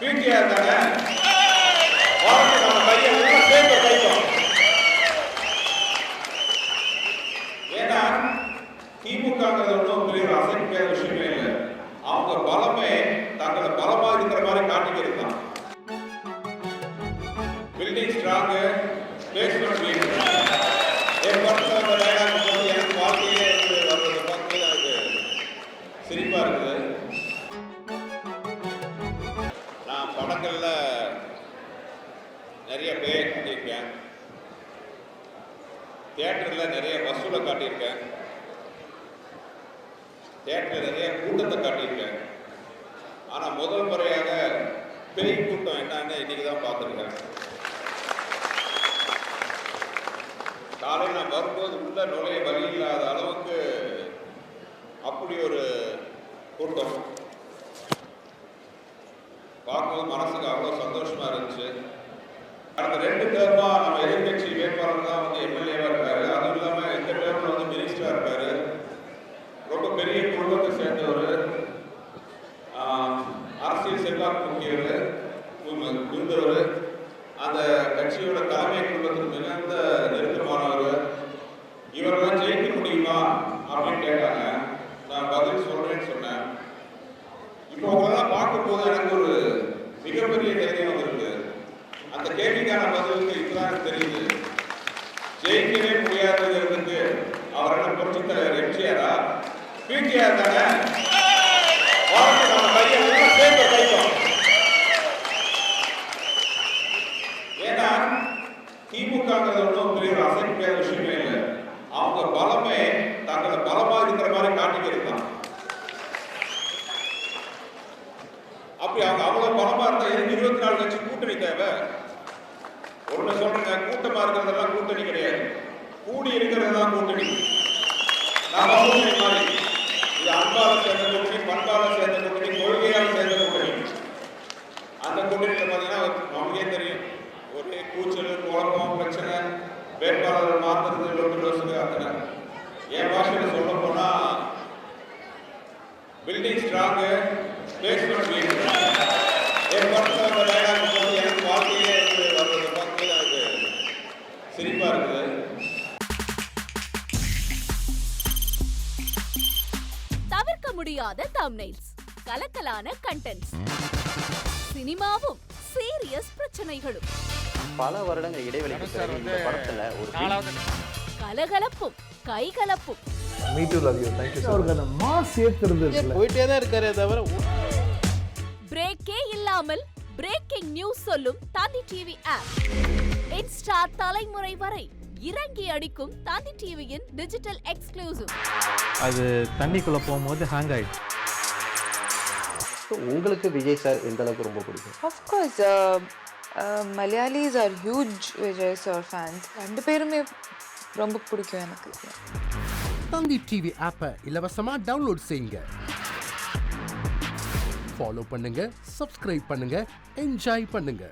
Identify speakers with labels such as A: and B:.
A: PTR தானே வாழ்க்கை நம்ம கையெல்லாம் சேர்த்து கைப்போம். ஏன்னா திமுகங்கிறது ஒன்றும் பெரிய ஒரு அசைக்க விஷயமே இல்லை. அவங்க பலமே தங்களை பலமா இருக்கிற மாதிரி காட்டிக்கிறது தான். Building strong, basement weak. என் படத்தில் அந்த டைலாக் போது எனக்கு வாழ்க்கையே வர்றதை பார்த்து எனக்கு சிரிப்பா இருக்குது. நான் படங்கள்ல நிறைய பேர் காட்டியிருக்கேன், தியேட்டரில் நிறைய வசூலை காட்டியிருக்கேன், தியேட்டரில் நிறைய கூட்டத்தை காட்டியிருக்கேன். ஆனால் முதல் முறையாக பேய் கூட்டம் என்னன்னு இன்னைக்கு தான் பார்த்துருக்கேன். காலையில் நான் வரும்போது உள்ள நுழைய வழி இல்லாத அளவுக்கு அப்படி ஒரு கூட்டம் பார்க்கும்போது மனசுக்கு அவ்வளோ சந்தோஷமா இருந்துச்சு. கடந்த 2 டேர்மா நம்ம எதிர்கட்சி வேட்பாளர் தான் வந்து எம்எல்ஏவா இருக்காரு. அதுவும் இல்லாமல் இந்த டேர்மில் வந்து மினிஸ்டரா இருக்காரு. ரொம்ப பெரிய குடும்பத்தை சேர்ந்தவர், அரசியல் செல்வாக்கு முக்கியவர், இருந்தவர், அந்த கட்சியோட தலைமை குடும்பத்துக்கு மிகுந்த நெருக்கமானவர். இவரெல்லாம் ஜெயிக்க முடியுமா அப்படின்னு கேட்டாங்க. நான் பதில் சொல்றேன்னு சொன்னேன். இப்போ அவங்களெல்லாம் பார்க்கும்போது எனக்கு ஒரு மிகப்பெரிய தைரியம் வந்திருக்கு. அந்த கேள்விக்கான பதிலுக்கு இப்பதான் எனக்கு தெரியுது. ஜெயிக்கவே முடியாததுக்கு அவர் என்ன புரட்சித் தலைவர் எம்ஜிஆரா? பிடிஆர் தானே வாழ்க்கை நம்ம கையெல்லாம் சேர்த்து கைப்போம். ஏன்னா திமுகங்கிறது ஒன்றும் பெரிய ஒரு அசைக்க விஷயமே இல்லை. அவங்க பலமே தங்களை பலமா இருக்கிற மாதிரி காட்டிக்கிறது தான். அப்படி அவங்க அவ்வளவு பலமா இருந்தா எதுக்கு 24 கட்சி கூட்டணி தேவை? ஒண்ணு சொல்றேங்க, கூட்டமா இருக்கிறதெல்லாம் கூட்டணி கிடையாது, கூடி இருக்கிறது தான் கூட்டணி. நாம கூட்டணி மாதிரி இது அன்பால சேர்ந்த கூட்டணி, பண்பால சேர்ந்த கூட்டணி, கொள்கையால் சேர்ந்த கூட்டணி. அந்த கூட்டணியில பார்த்தீங்கன்னா நமக்கே தெரியும், ஒரே கூச்சல், குழப்பம், பிரச்சனை, வேட்பாளர்கள் மாற்றுறது, லொட்டு அத்தனை. என் பாஷையில் சொல்ல போனா பில்டிங் ஸ்ட்ராங், பேஸ்மெண்ட் வீக். என் படத்தில் அந்த டைலாக் போது எனக்கு வாழ்க்கையே வர்றதை பார்த்து எனக்கு சிரிப்பா இருக்குது.
B: தவிர்க்க முடியாத தம்ப்நெயில்ஸ், கலக்கலான கண்டென்ட்ஸ், சினிமாவும் சீரியஸ் பிரச்சனைகளும்,
C: பல வருடங்கள் இடைவெளிக்கு பிறகு இந்த படத்துல ஒரு
B: கலகலப்பும் கைகலப்பும்.
D: Me too, love you. Thank you so much. அவருக்கு அந்த மாஸ் ஏத்துறது இருக்குல்ல,
E: போயிட்டே தான் இருக்காரே தவிர
B: பிரேக்கே இல்லாமல் பிரேக்கிங் நியூஸ் சொல்லும் தந்தி டிவி ஆப். இன்ஸ்டா தலைமுறை வரை இறங்கி அடிக்கும் தந்தி டிவியின் டிஜிட்டல் எக்ஸ்க்ளூசிவ்.
F: அது தண்ணிக்குள்ள போகும்போது ஹேங் ஆயிடுச்சு.
C: உங்களுக்கு விஜய் சார் எந்த அளவுக்கு ரொம்ப பிடிக்கும்?
G: Of course, Malayalis are huge Vijay sir fans. 2 பேருமே ரொம்ப பிடிக்கும் எனக்கு.
H: தந்தி டிவி ஆப்பை இலவசமா டவுன்லோட் செய்யுங்க, ஃபாலோ பண்ணுங்க, சப்ஸ்கிரைப் பண்ணுங்க, என்ஜாய் பண்ணுங்க.